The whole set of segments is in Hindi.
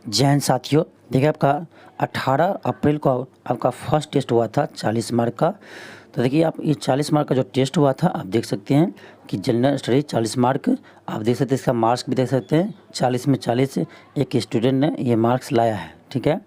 जय हिंद साथियों। देखिए आपका 18 अप्रैल को आपका फर्स्ट टेस्ट हुआ था 40 मार्क का। तो देखिए आप ये 40 मार्क का जो टेस्ट हुआ था आप देख सकते हैं कि जनरल स्टडी 40 मार्क आप देख सकते हैं, इसका मार्क्स भी देख सकते हैं 40 में 40 एक स्टूडेंट ने ये मार्क्स लाया है। ठीक है,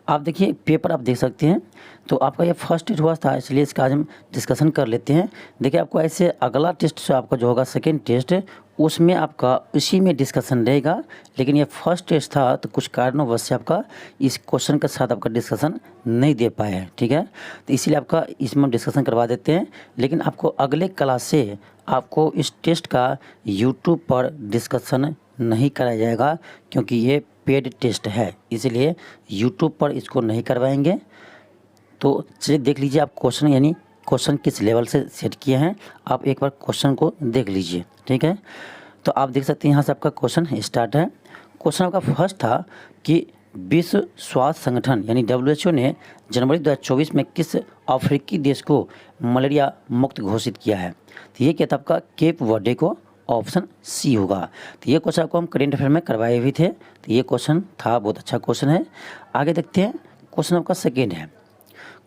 आप देखिए पेपर आप देख सकते हैं। तो आपका ये फर्स्ट टेस्ट हुआ था, इसलिए इसका आज हम डिस्कशन कर लेते हैं। देखिए आपको ऐसे अगला टेस्ट से आपका जो होगा सेकेंड टेस्ट, उसमें आपका इसी में डिस्कशन रहेगा। लेकिन ये फर्स्ट टेस्ट था तो कुछ कारणों से आपका इस क्वेश्चन के साथ आपका डिस्कशन नहीं दे पाए हैं। ठीक है, तो इसीलिए आपका इसमें डिस्कशन करवा देते हैं। लेकिन आपको अगले क्लास से आपको इस टेस्ट का यूट्यूब पर डिस्कशन नहीं कराया जाएगा, क्योंकि ये पेड टेस्ट है, इसलिए यूट्यूब पर इसको नहीं करवाएंगे। तो चलिए देख लीजिए आप क्वेश्चन, यानी क्वेश्चन किस लेवल से सेट किए हैं, आप एक बार क्वेश्चन को देख लीजिए। ठीक है, तो आप देख सकते हैं यहाँ से आपका क्वेश्चन स्टार्ट है। क्वेश्चन आपका फर्स्ट था कि विश्व स्वास्थ्य संगठन यानी WHO ने जनवरी 2024 में किस अफ्रीकी देश को मलेरिया मुक्त घोषित किया है? तो ये क्या था आपका केप वर्डे को, ऑप्शन सी होगा। तो ये क्वेश्चन आपको हम करेंट अफेयर में करवाए भी थे, तो ये क्वेश्चन था, बहुत अच्छा क्वेश्चन है। आगे देखते हैं, क्वेश्चन आपका सेकेंड है।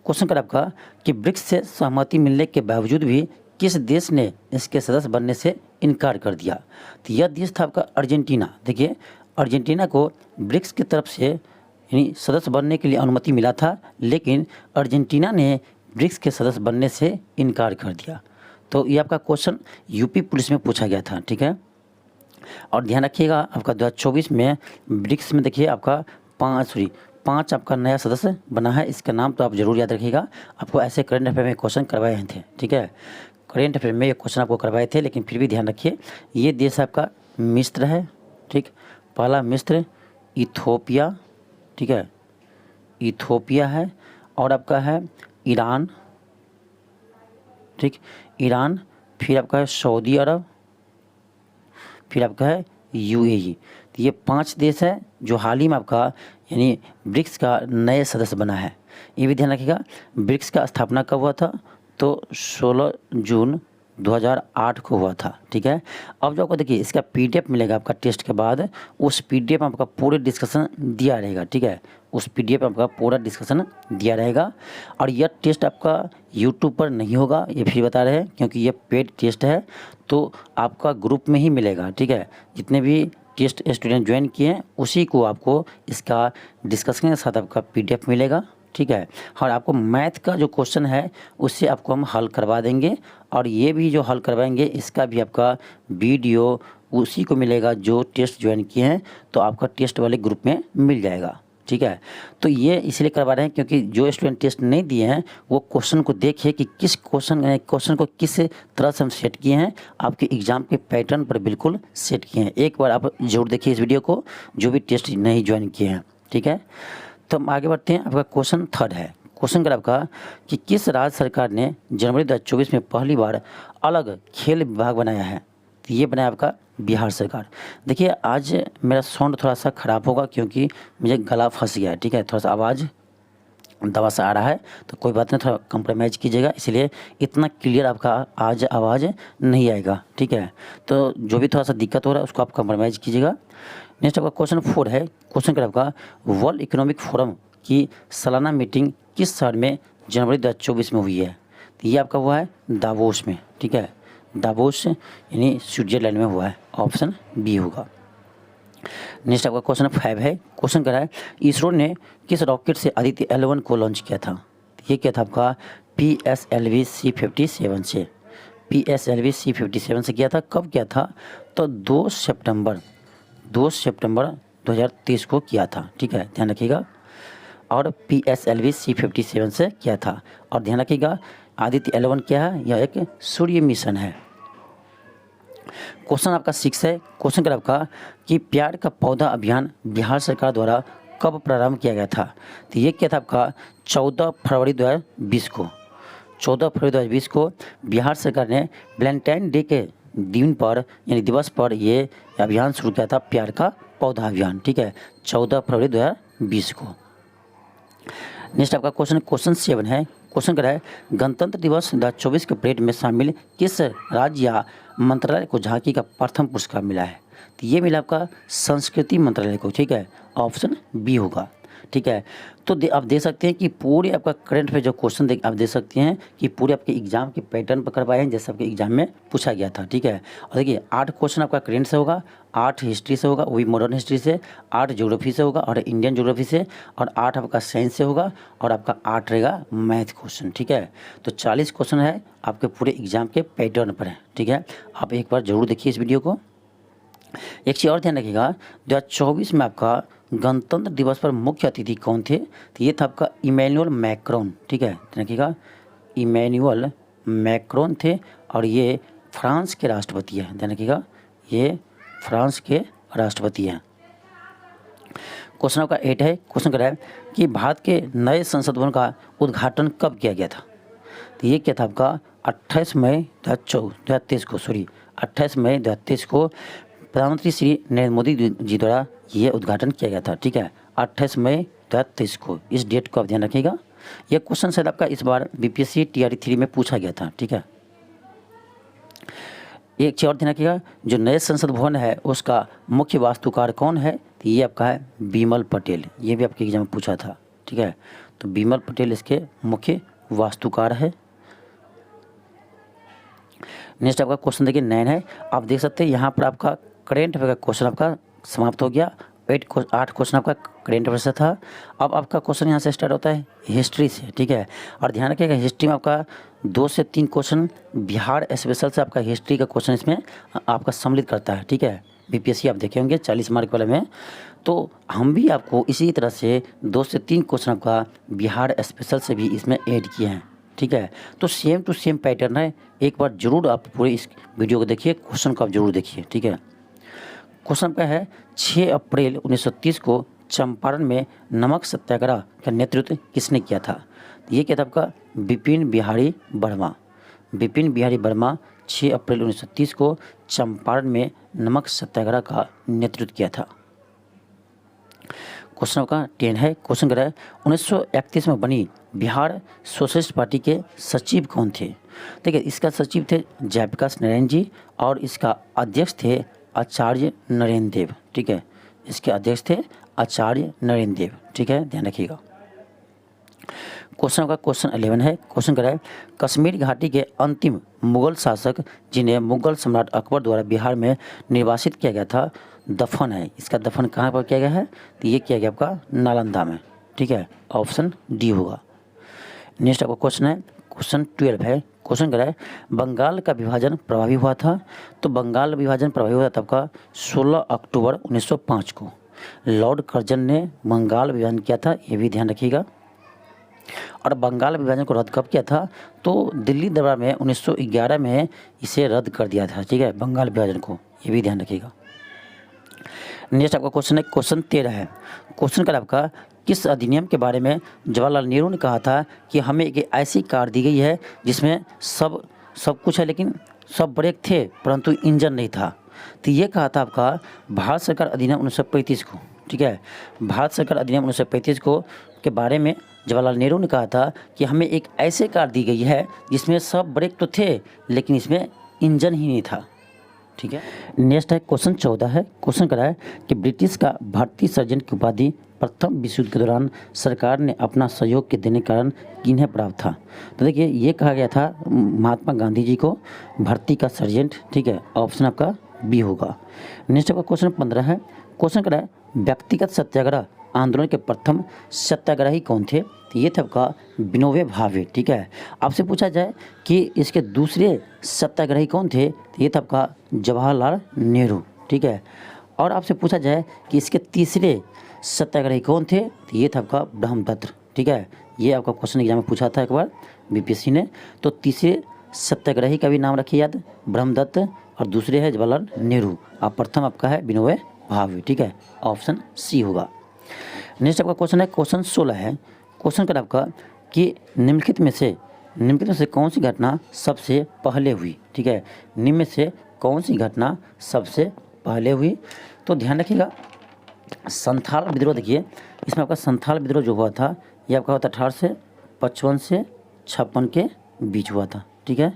क्वेश्चन कर आपका कि ब्रिक्स से सहमति मिलने के बावजूद भी किस देश ने इसके सदस्य बनने से इनकार कर दिया? तो यह देश था आपका अर्जेंटीना। देखिए अर्जेंटीना को ब्रिक्स की तरफ से यानी सदस्य बनने के लिए अनुमति मिला था, लेकिन अर्जेंटीना ने ब्रिक्स के सदस्य बनने से इनकार कर दिया। तो ये आपका क्वेश्चन यूपी पुलिस में पूछा गया था। ठीक है, और ध्यान रखिएगा आपका 2024 में ब्रिक्स में देखिए आपका पाँच आपका नया सदस्य बना है। इसका नाम तो आप जरूर याद रखिएगा, आपको ऐसे करंट अफेयर में क्वेश्चन करवाए थे। ठीक है, करंट अफेयर में ये क्वेश्चन आपको करवाए थे, लेकिन फिर भी ध्यान रखिए ये देश आपका मिस्र है। ठीक, पहला मिस्र, इथोपिया, ठीक है, इथोपिया है, और आपका है ईरान, ठीक, ईरान, फिर आपका है सऊदी अरब, फिर आपका है UAE। तो ये 5 देश है जो हाल ही में आपका यानी ब्रिक्स का नए सदस्य बना है। ये भी ध्यान रखिएगा, ब्रिक्स का स्थापना कब हुआ था? तो 16 जून 2008 को हुआ था। ठीक है, अब जो आपको देखिए इसका PDF मिलेगा आपका टेस्ट के बाद, उस PDF में आपका पूरे डिस्कशन दिया रहेगा। ठीक है, उस PDF में आपका पूरा डिस्कशन दिया रहेगा। और यह टेस्ट आपका यूट्यूब पर नहीं होगा, ये फिर बता रहे हैं, क्योंकि ये पेड टेस्ट है, तो आपका ग्रुप में ही मिलेगा। ठीक है, जितने भी टेस्ट स्टूडेंट ज्वाइन किए हैं उसी को आपको इसका डिस्कशन के साथ आपका PDF मिलेगा। ठीक है, और आपको मैथ का जो क्वेश्चन है उससे आपको हम हल करवा देंगे, और ये भी जो हल करवाएंगे इसका भी आपका वीडियो उसी को मिलेगा जो टेस्ट ज्वाइन किए हैं, तो आपका टेस्ट वाले ग्रुप में मिल जाएगा। ठीक है, तो ये इसलिए करवा रहे हैं क्योंकि जो स्टूडेंट टेस्ट नहीं दिए हैं वो क्वेश्चन को देखें कि किस क्वेश्चन को किस तरह से हम सेट किए हैं, आपके एग्ज़ाम के पैटर्न पर बिल्कुल सेट किए हैं। एक बार आप जरूर देखिए इस वीडियो को, जो भी टेस्ट नहीं ज्वाइन किए हैं। ठीक है, तो हम आगे बढ़ते हैं। आपका क्वेश्चन थर्ड है। क्वेश्चन कर आपका कि किस राज्य सरकार ने जनवरी 2024 में पहली बार अलग खेल विभाग बनाया है? तो ये बनाया आपका बिहार सरकार। देखिए आज मेरा साउंड थोड़ा सा ख़राब होगा क्योंकि मुझे गला फंस गया है। ठीक है, थोड़ा सा आवाज़ दवा से आ रहा है, तो कोई बात नहीं, थोड़ा कंप्रोमाइज़ कीजिएगा, इसलिए इतना क्लियर आपका आज आवाज़ नहीं आएगा। ठीक है, तो जो भी थोड़ा सा दिक्कत हो रहा है उसको आप कंप्रोमाइज़ कीजिएगा। नेक्स्ट आपका क्वेश्चन 4 है। क्वेश्चन कर आपका वर्ल्ड इकोनॉमिक फोरम की सालाना मीटिंग किस शहर में जनवरी 2024 में हुई है? तो ये आपका हुआ है दावोस में। ठीक है, दावोस यानी स्विट्जरलैंड में हुआ है, ऑप्शन बी होगा। नेक्स्ट आपका क्वेश्चन 5 है। क्वेश्चन कर रहा है इसरो ने किस रॉकेट से आदित्य L1 को लॉन्च किया था? ये क्या था आपका PSLV C57 से, PSLV C57 से किया था। कब किया था? तो 2 सितंबर 2023 को किया था। ठीक है, ध्यान रखिएगा, और PSLV C57 से किया था। और ध्यान रखिएगा आदित्य L1 क्या है? यह एक सूर्य मिशन है। क्वेश्चन आपका 6 है। क्वेश्चन कर आपका कि प्यार का पौधा अभियान बिहार सरकार द्वारा कब प्रारंभ किया गया था? तो ये क्या था आपका 14 फरवरी 2020 को, 14 फरवरी 2020 को बिहार सरकार ने वैलेंटाइन डे के दिन पर यानी दिवस पर ये अभियान शुरू किया था, प्यार का पौधा अभियान। ठीक है, 14 फरवरी 2020 को। नेक्स्ट आपका क्वेश्चन 7 है। क्वेश्चन कर रहा है गणतंत्र दिवस 2024 के परेड में शामिल किस राज्य या मंत्रालय को झांकी का प्रथम पुरस्कार मिला है? तो ये मिला आपका संस्कृति मंत्रालय को, ठीक है, ऑप्शन बी होगा, ठीक है। तो आप देख सकते हैं कि पूरे आपका करंट पे जो क्वेश्चन आप देख सकते हैं कि पूरे आपके एग्जाम के पैटर्न पर करवाए हैं जैसे आपके एग्जाम में पूछा गया था, ठीक है। और देखिए 8 क्वेश्चन आपका करंट से होगा, 8 हिस्ट्री से होगा, वो भी मॉडर्न हिस्ट्री से, 8 ज्योग्राफी से होगा और इंडियन ज्योग्राफी से, और 8 आपका साइंस से होगा, और आपका 8 रहेगा मैथ क्वेश्चन, ठीक है। तो 40 क्वेश्चन है आपके पूरे एग्जाम के पैटर्न पर है, ठीक है। आप एक बार जरूर देखिए इस वीडियो को। एक चीज़ और ध्यान रखिएगा, 2024 में आपका गणतंत्र दिवस पर मुख्य अतिथि कौन थे? तो ये था आपका इमैनुअल मैक्रोन, ठीक है, ध्यान रखिएगा, इमैनुअल मैक्रोन थे, और ये फ्रांस के राष्ट्रपति हैं, ध्यान रखिएगा, ये फ्रांस के राष्ट्रपति हैं। क्वेश्चन आपका 8 है, क्वेश्चन कर रहा है कि भारत के नए संसद भवन का उद्घाटन कब किया गया था? तो ये क्या था आपका 28 मई 2023 को, 28 मई 2023 को प्रधानमंत्री श्री नरेंद्र मोदी जी द्वारा ये उद्घाटन किया गया था, ठीक है, 28 मई 2023 को। इस डेट को आप ध्यान रखिएगा। यह क्वेश्चन शायद आपका इस बार बीपीएससी टीआरई 3 में पूछा गया था, ठीक है। एक चीज और ध्यान रखिएगा, जो नए संसद भवन है उसका मुख्य वास्तुकार कौन है? तो ये आपका है बिमल पटेल, ये भी आपके एग्जाम में पूछा था, ठीक है। तो बिमल पटेल इसके मुख्य वास्तुकार है। नेक्स्ट आपका क्वेश्चन देखिए 9 है, आप देख सकते हैं यहाँ पर आपका करेंट अफेयर का क्वेश्चन आपका समाप्त हो गया। 8 क्वेश्चन आपका करेंट अफेयर से था। अब आपका क्वेश्चन यहाँ से स्टार्ट होता है हिस्ट्री से, ठीक है। और ध्यान रखिएगा हिस्ट्री में आपका 2 से 3 क्वेश्चन बिहार स्पेशल से आपका हिस्ट्री का क्वेश्चन इसमें आपका सम्मिलित करता है, ठीक है। बीपीएससी आप देखे होंगे 40 मार्क वाले में, तो हम भी आपको इसी तरह से 2 से 3 क्वेश्चन आपका बिहार स्पेशल से भी इसमें ऐड किए हैं, ठीक है। तो सेम टू सेम पैटर्न है, एक बार जरूर आप पूरे इस वीडियो को देखिए, क्वेश्चन को आप जरूर देखिए, ठीक है। क्वेश्चन का है 6 अप्रैल 1930 को चंपारण में नमक सत्याग्रह का नेतृत्व किसने किया था? ये क्या था आपका बिपिन बिहारी वर्मा। बिपिन बिहारी वर्मा 6 अप्रैल 1930 को चंपारण में नमक सत्याग्रह का नेतृत्व किया था। क्वेश्चन का 10 है, क्वेश्चन कर रहा है 1931 में बनी बिहार सोशलिस्ट पार्टी के सचिव कौन थे? देखिए इसका सचिव थे जयप्रकाश नारायण जी, और इसका अध्यक्ष थे आचार्य नरेंद्र देव, ठीक है। इसके अध्यक्ष थे आचार्य नरेंद्र देव, ठीक है, ध्यान रखिएगा। क्वेश्चन का क्वेश्चन 11 है, क्वेश्चन कर रहा है कश्मीर घाटी के अंतिम मुगल शासक जिन्हें मुगल सम्राट अकबर द्वारा बिहार में निर्वासित किया गया था दफन है, इसका दफन कहाँ पर किया गया है? तो ये किया गया आपका नालंदा में, ठीक है, ऑप्शन डी होगा। नेक्स्ट आपका क्वेश्चन है क्वेश्चन 12 है, क्वेश्चन कर रहा है बंगाल का विभाजन प्रभावी हुआ था? तो बंगाल विभाजन प्रभावी हुआ था आपका 16 अक्टूबर 1905 को। लॉर्ड कर्जन ने बंगाल विभाजन किया था, ये भी ध्यान रखिएगा। और बंगाल विभाजन को रद्द कब किया था? तो दिल्ली दरबार में 1911 में इसे रद्द कर दिया था, ठीक है, बंगाल विभाजन को, ये भी ध्यान रखिएगा। नेक्स्ट आपका क्वेश्चन है क्वेश्चन 13 है, क्वेश्चन का आपका किस अधिनियम के बारे में जवाहरलाल नेहरू ने कहा था कि हमें एक ऐसी कार दी गई है जिसमें सब कुछ है लेकिन सब ब्रेक थे परंतु इंजन नहीं था? तो ये कहा था आपका भारत सरकार अधिनियम 1935 को, ठीक है। भारत सरकार अधिनियम 1935 को के बारे में जवाहरलाल नेहरू ने कहा था कि हमें एक ऐसे कार दी गई है जिसमें सब ब्रेक तो थे लेकिन इसमें इंजन ही नहीं था, ठीक है। नेक्स्ट है क्वेश्चन 14 है, क्वेश्चन करा है कि ब्रिटिश का भारतीय सर्जन की उपाधि प्रथम विश्व युद्ध के दौरान सरकार ने अपना सहयोग के देने के कारण किन्हें प्राप्त था? तो देखिए ये कहा गया था महात्मा गांधी जी को भर्ती का सर्जेंट, ठीक है, ऑप्शन आपका बी होगा। नेक्स्ट आपका क्वेश्चन 15 है, क्वेश्चन करा है व्यक्तिगत सत्याग्रह आंदोलन के प्रथम सत्याग्रही कौन थे? तो ये थे आपका विनोबा भावे, ठीक है। आपसे पूछा जाए कि इसके दूसरे सत्याग्रही कौन थे? तो ये था आपका जवाहरलाल नेहरू, ठीक है। और आपसे पूछा जाए कि इसके तीसरे सत्याग्रही कौन थे? तो ये था आपका ब्रह्मदत्त, ठीक है। ये आपका क्वेश्चन एग्जाम में पूछा था एक बार बीपीएससी ने। तो तीसरे सत्याग्रही का भी नाम रखिए याद, ब्रह्मदत्त, और दूसरे है जवाहरलाल नेहरू, और प्रथम आपका है विनोबा भावे, ठीक है, ऑप्शन सी होगा। नेक्स्ट आपका क्वेश्चन है क्वेश्चन 16 है, क्वेश्चन कर आपका कि निम्नलिखित में से कौन सी घटना सबसे पहले हुई? ठीक है, निम्न में से कौन सी घटना सबसे पहले हुई? तो ध्यान रखिएगा संथाल विद्रोह, देखिए इसमें आपका संथाल विद्रोह जो हुआ था ये आपका हुआ था 1855 से 56 के बीच हुआ था, ठीक है।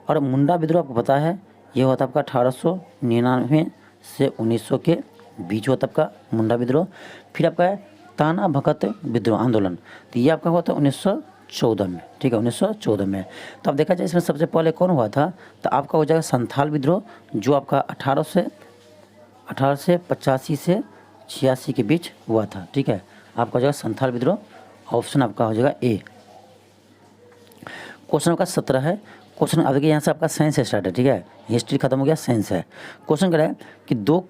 और मुंडा विद्रोह आपको पता है ये हुआ था आपका 1899 से 1900 के बीच हुआ था आपका मुंडा विद्रोह। फिर आपका है ताना भगत विद्रोह आंदोलन, तो ये आपका हुआ था 1914 में, ठीक है, 1914 में। तो अब देखा जाए इसमें सबसे पहले कौन हुआ था, तो आपका हो जाएगा संथाल विद्रोह, जो आपका 1885 से 86 के बीच हुआ था, ठीक है। आपका हो जाएगा संथाल विद्रोह, ऑप्शन आपका हो जाएगा ए। क्वेश्चन आपका 17 है। क्वेश्चन अब देखिए यहाँ से आपका साइंस स्टार्ट है, ठीक है, हिस्ट्री खत्म हो गया, साइंस है। क्वेश्चन कह रहा है कि दो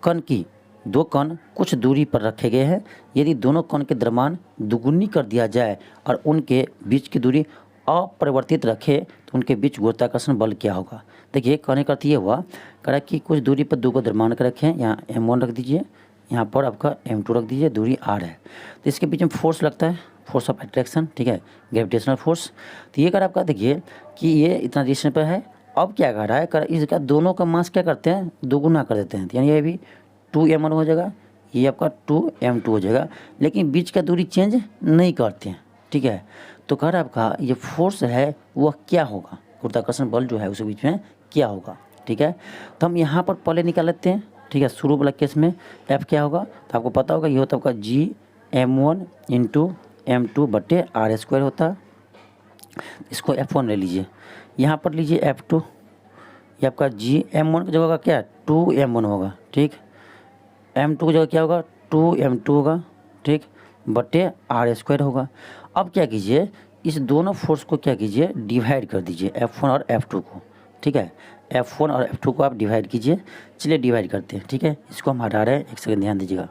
कण कुछ दूरी पर रखे गए हैं, यदि दोनों कण के द्रव्यमान दुगुनी कर दिया जाए और उनके बीच की दूरी अपरिवर्तित रखे तो उनके बीच गुरुत्वाकर्षण बल क्या होगा। देखिए कहने का अर्थ ये हुआ, कह रहा है कि कुछ दूरी पर दो को द्रव्यमान कर रखें, यहाँ m1 रख दीजिए, यहाँ पर आपका m2 रख दीजिए, दूरी r है, तो इसके बीच में फोर्स लगता है, फोर्स ऑफ अट्रैक्शन, ठीक है, ग्रेविटेशनल फोर्स। तो ये कर आपका देखिए कि ये इतना डिस्टेंस पर है। अब क्या कर रहा है, कर इसका दोनों का मास क्या करते हैं, दोगुना कर देते हैं, यानी ये भी 2m1 हो जाएगा, ये आपका 2m2 हो जाएगा, लेकिन बीच का दूरी चेंज नहीं करते हैं, ठीक है। तो कह रहा है आपका ये फोर्स है वह क्या होगा, गुरुत्वाकर्षण बल जो है उसके बीच में क्या होगा, ठीक है। तो हम यहाँ पर पहले निकाल लेते हैं, ठीक है। शुरू वाला केस में F क्या होगा, तो आपको पता होगा ये होता है आपका Gm1 इंटू m2 बटे r² होता है। इसको F1 ले लीजिए, यहाँ पर लीजिए F2, ये आपका Gm1 की जगह होगा क्या, 2m1 होगा, ठीक। m2 की जगह क्या होगा, 2m2 होगा, ठीक, बटे r² होगा। अब क्या कीजिए, इस दोनों फोर्स को क्या कीजिए, डिवाइड कर दीजिए, F1 और F2 को, ठीक है। F1 और F2 को आप डिवाइड कीजिए। चलिए डिवाइड करते हैं, ठीक है। इसको हम हटा रहे हैं, एक सेकंड ध्यान दीजिएगा।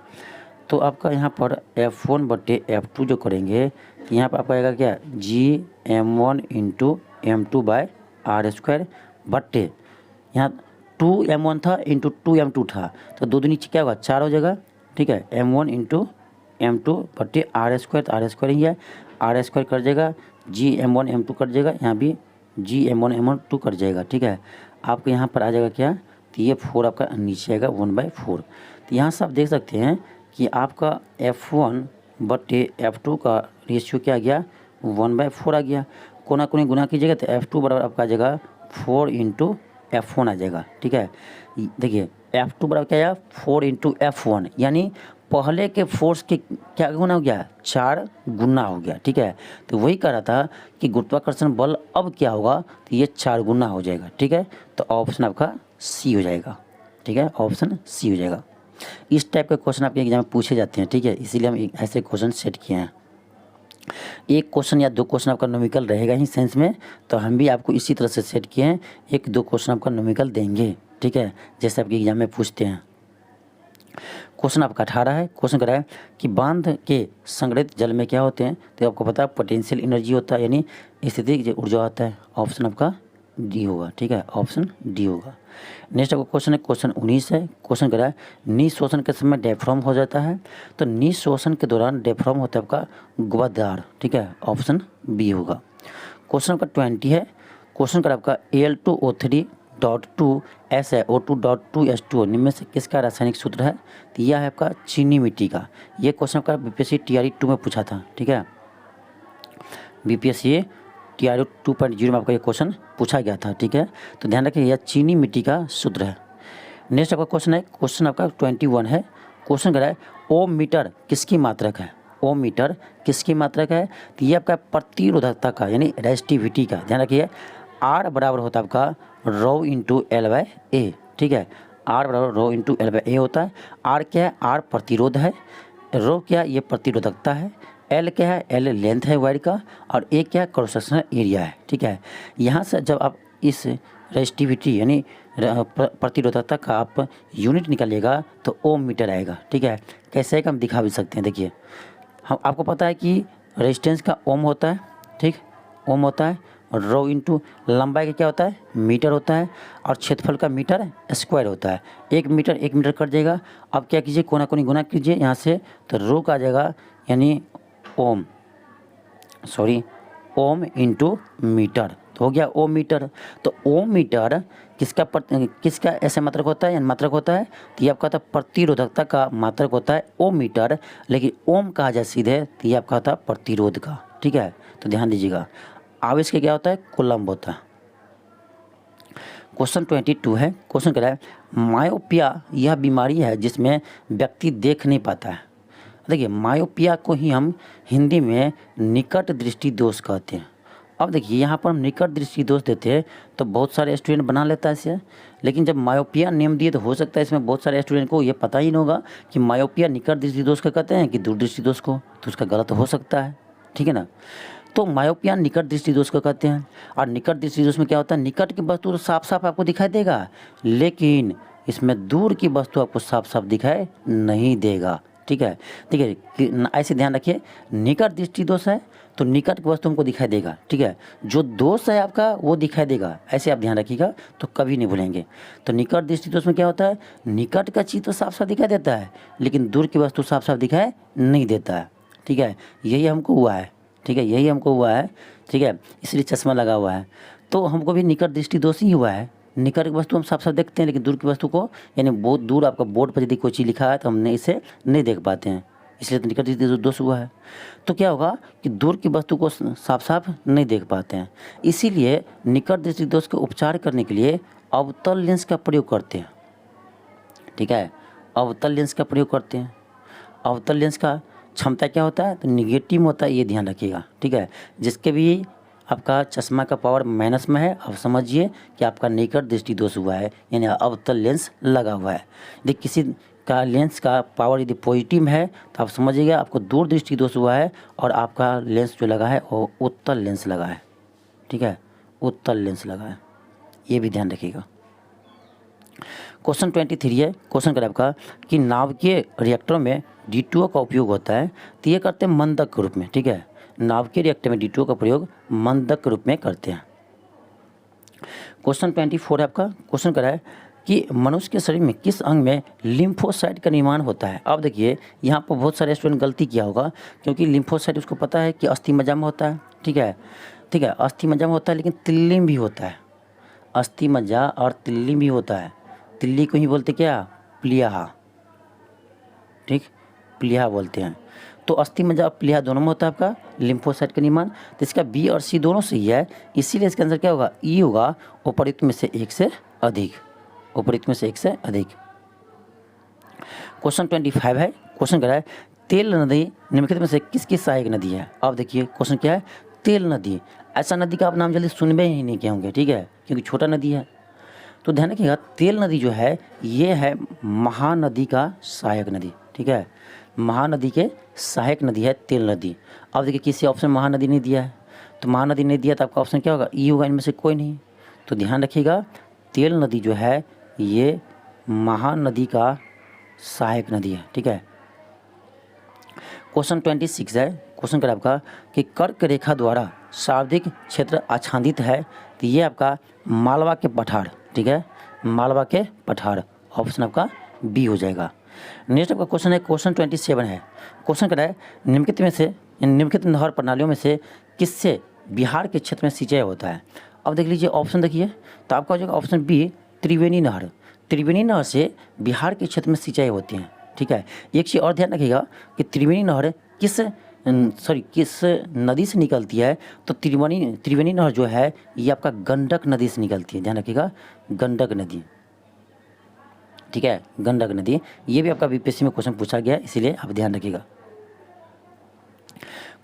तो आपका यहाँ पर F1 बटे F2 जो करेंगे, तो यहाँ पर आपका आएगा क्या, Gm1 into m2 bye r² बटे यहाँ 2m1 था इंटू 2m2 था, तो दो दूनी क्या होगा, 4 हो जाएगा, ठीक है। m1 इंटू m2 बटे r² तो r² ही है, r² कर जाएगा, Gm1 m2 कट जाएगा, यहाँ भी Gm1 m2 कट जाएगा, ठीक है। आपको यहाँ पर आ जाएगा क्या, तो ये 4 आपका नीचे आएगा 1/4। तो यहाँ से आप देख सकते हैं कि आपका F1 बटे F2 का रेशियो क्या आ गया, 1/4 आ गया। कोना कोनी गुना कीजिएगा तो F2 बराबर आपका आ जाएगा 4 इंटू F1 आ जाएगा, ठीक है। देखिए F2 बराबर क्या आया, 4 इंटू F1, यानी पहले के फोर्स के क्या गुना हो गया, 4 गुना हो गया, ठीक है। तो वही कह रहा था कि गुरुत्वाकर्षण बल अब क्या होगा, तो ये 4 गुना हो जाएगा, ठीक है। तो ऑप्शन आपका सी हो जाएगा, ठीक है, ऑप्शन सी हो जाएगा। इस टाइप के क्वेश्चन आपके एग्जाम में पूछे जाते हैं, ठीक है, इसीलिए हम ऐसे क्वेश्चन सेट किए हैं। एक क्वेश्चन या दो क्वेश्चन आपका न्यूमेरिकल रहेगा ही साइंस में, तो हम भी आपको इसी तरह से सेट किए हैं, एक दो क्वेश्चन आपका न्यूमेरिकल देंगे, ठीक है, जैसे आपके एग्जाम में पूछते हैं। क्वेश्चन आपका 18 है। क्वेश्चन करा है कि बांध के संग्रहित जल में क्या होते हैं, तो आपको पता है पोटेंशियल एनर्जी होता है, यानी स्थितिज ऊर्जा होता है, ऑप्शन आपका डी होगा, ठीक है, ऑप्शन डी होगा। नेक्स्ट आपका क्वेश्चन है, क्वेश्चन 19 है। क्वेश्चन करा है निःशोषण के समय डेफ्रॉम हो जाता है, तो निःशोषण के दौरान डेफ्रॉम होता है आपका गुबादार, ठीक है, ऑप्शन बी होगा। क्वेश्चन आपका 20 है। क्वेश्चन करा आपका Al2O3.2 SiO2.2H2O निम्न में से किसका रासायनिक सूत्र है, तो यह है आपका चीनी मिट्टी का। ये क्वेश्चन आपका बीपीएससी TRE 2 में पूछा था, ठीक है, बीपीएससी TRE 2.0 में आपका ये क्वेश्चन पूछा गया था, ठीक है। तो ध्यान रखिए यह चीनी मिट्टी का सूत्र है। नेक्स्ट आपका क्वेश्चन है, क्वेश्चन आपका 21 है। क्वेश्चन करा है ओम मीटर किसकी मात्रक है, ओम मीटर किसकी मात्रक है, तो ये आपका प्रतिरोधकता का, यानी रेजिस्टिविटी का। ध्यान रखिए R बराबर होता है आपका ρ इंटू L/A, ठीक है, R बराबर ρ इंटू L/A होता है। R क्या है, R प्रतिरोध है, ρ क्या ये प्रतिरोधकता है, L क्या है, L लेंथ है वायर का, और A क्या क्रॉस सेक्शनल एरिया है, ठीक है। यहाँ से जब आप इस रेजिस्टिविटी यानी प्रतिरोधकता का आप यूनिट निकालिएगा तो ओम मीटर आएगा, ठीक है। कैसे आएगा हम दिखा भी सकते हैं। देखिए हम आपको पता है कि रेजिस्टेंस का ओम होता है, ठीक, ओम होता है, और रो इंटू लंबाई का क्या होता है, मीटर होता है, और क्षेत्रफल का मीटर स्क्वायर होता है। 1 मीटर कट जाएगा। अब क्या कीजिए, कोना कोनी गुना कीजिए यहाँ से, तो रो का आ जाएगा यानी ओम इंटू मीटर, तो हो गया ओम मीटर। तो ओम मीटर किसका ऐसे मात्रक होता है, यानी मात्रक होता है, तो ये आपका होता है प्रतिरोधकता का मात्रक होता है ओम मीटर, लेकिन ओम कहा जाए सीधे तो ये आपका होता है प्रतिरोध का, ठीक है। तो ध्यान दीजिएगा आवेश का क्या होता है, कूलम्ब होता है। क्वेश्चन 22 है। क्वेश्चन कह रहा है मायोपिया यह बीमारी है जिसमें व्यक्ति देख नहीं पाता है। देखिए मायोपिया को ही हम हिंदी में निकट दृष्टि दोष कहते हैं। अब देखिए यहाँ पर हम निकट दृष्टि दोष देते हैं तो बहुत सारे स्टूडेंट बना लेता है इसे, लेकिन जब मायोपिया नेम दिए तो हो सकता है इसमें बहुत सारे स्टूडेंट को ये पता ही नहीं होगा कि मायोपिया निकट दृष्टि दोष को कहते हैं कि दूरदृष्टि दोष को, तो उसका गलत हो सकता है, ठीक है ना। तो मायोपिया निकट दृष्टि दोष को कहते हैं। और निकट दृष्टि दोष में क्या होता है, निकट की वस्तु तो साफ साफ आपको दिखाई देगा, लेकिन इसमें दूर की वस्तु आपको साफ साफ दिखाई नहीं देगा, ठीक है। ठीक है, ऐसे ध्यान रखिए, निकट दृष्टि दोष है तो निकट की वस्तु हमको दिखाई देगा, ठीक है। जो दोष है आपका वो दिखाई देगा, ऐसे आप ध्यान रखिएगा तो कभी नहीं भूलेंगे। तो निकट दृष्टि दोष में क्या होता है, निकट का चीज़ तो साफ साफ दिखाई देता है लेकिन दूर की वस्तु साफ साफ दिखाई नहीं देता है, ठीक है। यही हमको हुआ है, ठीक है, यही हमको हुआ है, ठीक है, इसलिए चश्मा लगा हुआ है। तो हमको भी निकट दृष्टि दोष ही हुआ है। निकट की वस्तु हम साफ साफ देखते हैं लेकिन दूर की वस्तु को, यानी बहुत दूर आपका बोर्ड पर यदि कोई चीज़ लिखा है तो हमने इसे नहीं देख पाते हैं, इसलिए तो निकट दृष्टि दोष हुआ है। तो क्या होगा कि दूर की वस्तु को साफ साफ नहीं देख पाते हैं, इसीलिए निकट दृष्टि दोष के उपचार करने के लिए अवतल लेंस का प्रयोग करते हैं, ठीक है। अवतल लेंस का प्रयोग करते हैं। अवतल लेंस का क्षमता क्या होता है, तो निगेटिव होता है, ये ध्यान रखिएगा, ठीक है। जिसके भी आपका चश्मा का पावर माइनस में है, अब समझिए कि आपका निकट दृष्टि दोष हुआ है, यानी अवतल लेंस लगा हुआ है। यदि किसी का लेंस का पावर यदि पॉजिटिव है तो आप समझिएगा आपको दूर दृष्टि दोष हुआ है और आपका लेंस जो लगा है वो उत्तल लेंस लगा है, ठीक है, उत्तल लेंस लगा है, ये भी ध्यान रखिएगा। क्वेश्चन 23 है। क्वेश्चन कर आपका कि नाभिकीय रिएक्टरों में D2O का उपयोग होता है, तो ये करते हैं मंदक के रूप में, ठीक है। नाभिकीय रिएक्टर में D2O का प्रयोग मंदक के रूप में करते हैं। क्वेश्चन 24 है आपका। क्वेश्चन करा है कि मनुष्य के शरीर में किस अंग में लिम्फोसाइट का निर्माण होता है। अब देखिए यहाँ पर बहुत सारे स्टूडेंट गलती किया होगा, क्योंकि लिम्फोसाइट उसको पता है कि अस्थि मज्जा में होता है, ठीक है, ठीक है, अस्थि मज्जा में होता है, लेकिन तिल्ली में भी होता है, अस्थि मज्जा और तिल्ली भी होता है। तिल्ली को ही बोलते क्या, प्लीहा, ठीक, प्लीहा बोलते हैं। तो अस्थि मज्जा और प्लीहा दोनों में होता है आपका लिम्फोसाइट का निर्माण। तो इसका बी और सी दोनों सही है, इसीलिए इसका आंसर क्या होगा, ई होगा, उपयुक्त में से एक से अधिक, उपयुक्त में से एक से अधिक। क्वेश्चन 25 है। क्वेश्चन कह रहा है तेल नदी निम्नलिखित में से किसकी सहायक नदी है। अब देखिए क्वेश्चन क्या है, तेल नदी। ऐसा नदी का आप नाम जल्दी सुनबे ही नहीं किए होंगे, ठीक है, क्योंकि छोटा नदी है। तो ध्यान रखिएगा, तेल नदी जो है ये है महानदी का सहायक नदी, ठीक है, महानदी के सहायक नदी है तेल नदी। अब देखिए किसी ऑप्शन में महानदी नहीं दिया है, तो महानदी नहीं दिया तो आपका ऑप्शन क्या होगा, ई होगा, इनमें से कोई नहीं। तो ध्यान रखिएगा, तेल नदी जो है ये महानदी का सहायक नदी है, ठीक है। क्वेश्चन 26 है। क्वेश्चन कर आपका कि कर्क रेखा द्वारा सर्वाधिक क्षेत्र आच्छादित है, तो ये आपका मालवा के पठार, ठीक है, मालवा के पठार, ऑप्शन आपका बी हो जाएगा। नेक्स्ट आपका क्वेश्चन है, क्वेश्चन 27 है। क्वेश्चन कर रहा है निम्नलिखित में से, निम्नलिखित नहर प्रणालियों में से किससे बिहार के क्षेत्र में सिंचाई होता है। अब देख लीजिए ऑप्शन देखिए, तो आपका हो जाएगा ऑप्शन बी, त्रिवेणी नहर। त्रिवेणी नहर से बिहार के क्षेत्र में सिंचाई होती है, ठीक है। एक चीज़ और ध्यान रखिएगा कि त्रिवेणी नहर किस नदी से निकलती है, तो त्रिवेणी नहर जो है ये आपका गंडक नदी से निकलती है, ध्यान रखिएगा, गंडक नदी, ठीक है, गंडक नदी। ये भी आपका बीपीएससी में क्वेश्चन पूछा गया है, इसीलिए आप ध्यान रखिएगा।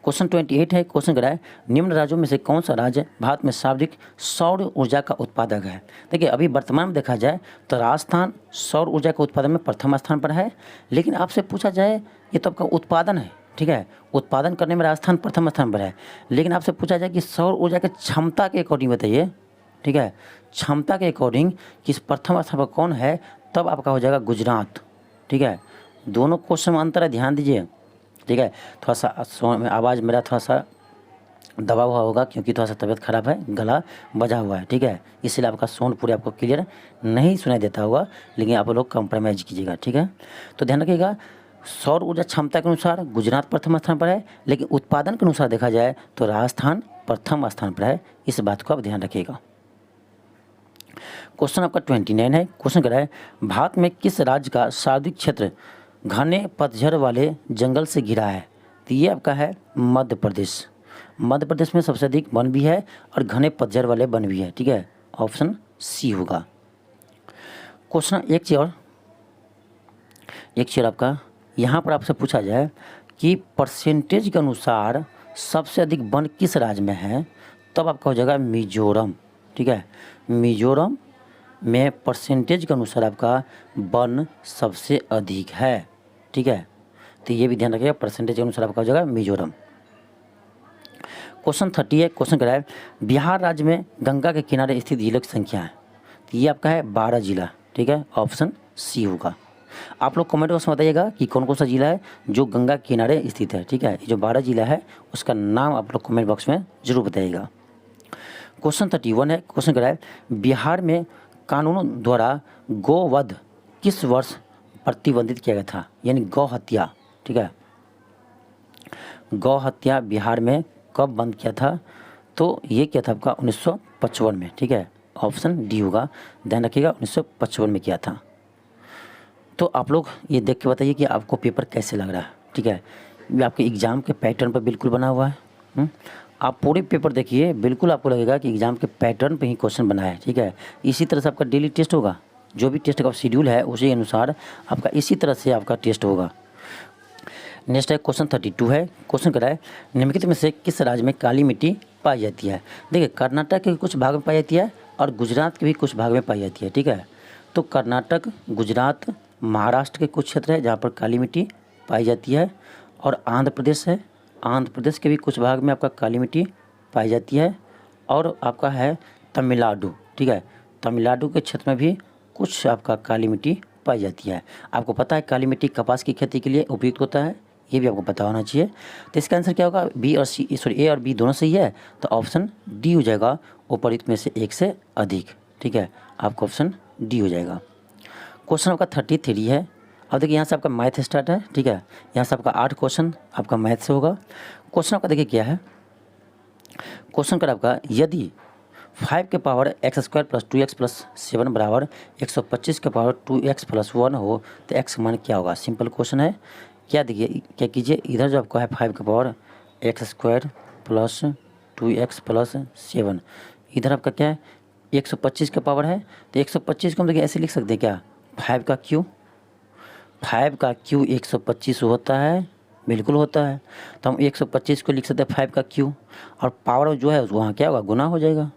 क्वेश्चन 28 है। क्वेश्चन करा है निम्न राज्यों में से कौन सा राज्य भारत में सर्वाधिक सौर ऊर्जा का उत्पादक है। देखिए अभी वर्तमान में देखा जाए तो राजस्थान सौर ऊर्जा के उत्पादन में प्रथम स्थान पर है, लेकिन आपसे पूछा जाए, ये तो आपका उत्पादन है, ठीक है, उत्पादन करने में राजस्थान प्रथम स्थान पर है, लेकिन आपसे पूछा जाए कि सौर ऊर्जा की क्षमता के अकॉर्डिंग बताइए, ठीक है, क्षमता के अकॉर्डिंग किस प्रथम स्थान पर कौन है, तब आपका हो जाएगा गुजरात, ठीक है। दोनों क्वेश्चन में अंतर है, ध्यान दीजिए, ठीक है। थोड़ा सा आवाज़ मेरा थोड़ा सा दबा हुआ होगा क्योंकि थोड़ा सा तबीयत खराब है, गला बजा हुआ है, ठीक है, इसलिए आपका साउंड पूरे आपको क्लियर नहीं सुनाई देता होगा, लेकिन आप लोग कंप्रोमाइज़ कीजिएगा, ठीक है। तो ध्यान रखिएगा, सौर ऊर्जा क्षमता के अनुसार गुजरात प्रथम स्थान पर है, लेकिन उत्पादन के अनुसार देखा जाए तो राजस्थान प्रथम स्थान पर है, इस बात को आप ध्यान रखिएगा। क्वेश्चन आपका 29 है। क्वेश्चन कर रहा है भारत में किस राज्य का सर्वाधिक क्षेत्र घने पतझड़ वाले जंगल से घिरा है। तो ये आपका है मध्य प्रदेश। मध्य प्रदेश में सबसे अधिक वन भी है और घने पतझड़ वाले वन भी है, ठीक है, ऑप्शन सी होगा। क्वेश्चन एक चीज आपका यहाँ पर आपसे पूछा जाए कि परसेंटेज के अनुसार सबसे अधिक वन किस राज्य में है, तब आपका हो जाएगा मिजोरम। ठीक है, मिजोरम में परसेंटेज के अनुसार आपका वन सबसे अधिक है। ठीक है, तो ये भी ध्यान रखिएगा, परसेंटेज के अनुसार आपका हो जाएगा मिजोरम। क्वेश्चन 30 है। क्वेश्चन कह रहा है बिहार राज्य में गंगा के किनारे स्थित जिलों की संख्या है। तो ये आपका है 12 जिला। ठीक है, ऑप्शन सी होगा। आप लोग कमेंट बॉक्स में बताइएगा कि कौन कौन सा जिला है जो गंगा के किनारे स्थित है। ठीक है, ये जो 12 जिला है उसका नाम आप लोग कमेंट बॉक्स में जरूर बताइएगा। क्वेश्चन 31 है। क्वेश्चन कह रहा है बिहार में कानून द्वारा गोवध किस वर्ष प्रतिबंधित किया गया था, यानी गौ हत्या। ठीक है, गौ हत्या बिहार में कब बंद किया था, तो ये किया था आपका 1955 में। ठीक है, ऑप्शन डी होगा, ध्यान रखिएगा 1955 में किया था। तो आप लोग ये देख के बताइए कि आपको पेपर कैसे लग रहा है। ठीक है, ये आपके एग्ज़ाम के पैटर्न पर बिल्कुल बना हुआ है। आप पूरे पेपर देखिए, बिल्कुल आपको लगेगा कि एग्ज़ाम के पैटर्न पे ही क्वेश्चन बना है। ठीक है, इसी तरह से आपका डेली टेस्ट होगा, जो भी टेस्ट का शेड्यूल है उसी अनुसार आपका इसी तरह से आपका टेस्ट होगा। नेक्स्ट है क्वेश्चन 32 है। क्वेश्चन कह रहा है निम्नलिखित में से किस राज्य में काली मिट्टी पाई जाती है। देखिए, कर्नाटक के कुछ भाग में पाई जाती है और गुजरात के भी कुछ भाग में पाई जाती है। ठीक है, तो कर्नाटक, गुजरात, महाराष्ट्र के कुछ क्षेत्र है जहाँ पर काली मिट्टी पाई जाती है, और आंध्र प्रदेश है, आंध्र प्रदेश के भी कुछ भाग में आपका काली मिट्टी पाई जाती है, और आपका है तमिलनाडु। ठीक है, तमिलनाडु के क्षेत्र में भी कुछ आपका काली मिट्टी पाई जाती है। आपको पता है काली मिट्टी कपास की खेती के लिए उपयुक्त होता है, ये भी आपको पता होना चाहिए। तो इसका आंसर क्या होगा, बी और सी, सॉरी ए और बी दोनों सही है, तो ऑप्शन डी हो जाएगा, उपरोक्त में से एक से अधिक। ठीक है, आपका ऑप्शन डी हो जाएगा। क्वेश्चन आपका 33 है। अब देखिए यहाँ से आपका मैथ स्टार्ट है। ठीक है, यहाँ से आपका 8 क्वेश्चन आपका मैथ से होगा। क्वेश्चन आपका देखिए क्या है, क्वेश्चन का आपका यदि 5 के पावर x² + 2x + 7 बराबर 125 के पावर 2x + 1 हो तो x का मान क्या होगा। सिंपल क्वेश्चन है। क्या देखिए, क्या कीजिए, इधर जो आपका है 5 के पावर x² + 2x + 7, इधर आपका क्या है 125 का पावर है, तो 125 को हम देखिए ऐसे लिख सकते हैं क्या, 5 का क्यू 125 होता है, बिल्कुल होता है। तो हम 125 को लिख सकते हैं 5 का क्यू, और पावर जो है वहाँ क्या होगा, गुना हो जाएगा।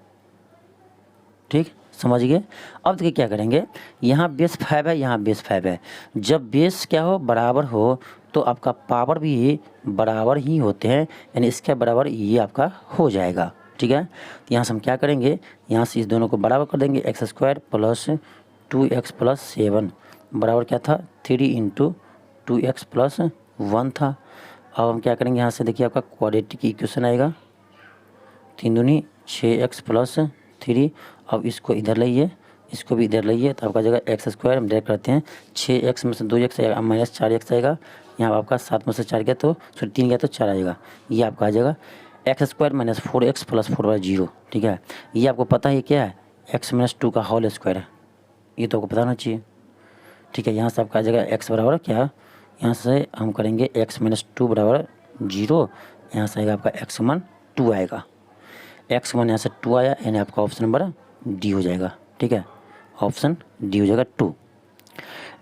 ठीक, समझ गए। अब देखिए क्या करेंगे, यहाँ बेस 5 है, यहाँ बेस 5 है। जब बेस क्या हो, बराबर हो, तो आपका पावर भी बराबर ही होते हैं, यानी इसके बराबर ये आपका हो जाएगा। ठीक है, तो यहाँ से हम क्या करेंगे, यहाँ से इस दोनों को बराबर कर देंगे, x² + 2x + 7 बराबर क्या था, 3 × 2x + 1 था। अब हम क्या करेंगे, यहाँ से देखिए आपका क्वाड्रेटिक इक्वेशन आएगा, 3 दूनी 6x + 3। अब इसको इधर लाइए, इसको भी इधर लाइए, तो आपका जगह x² हम डायरेक्ट करते हैं, 6x में से 2x आएगा, -4x आएगा। यहाँ आपका 7 में से 4 गया तो 3 गया तो 4 आएगा, ये आपका आ जाएगा x² - 4x + 4/0। ठीक है, ये आपको पता है क्या है, x - 2 का होल स्क्वायर है, ये तो आपको पता होना चाहिए। ठीक है, यहाँ से आपका आ जाएगा x बराबर क्या, यहाँ से हम करेंगे x - 2 = 0, यहाँ से आएगा आपका x = 2 आएगा, x = यहाँ से 2 आया, यानी आपका ऑप्शन नंबर डी हो जाएगा। ठीक है, ऑप्शन डी हो जाएगा 2।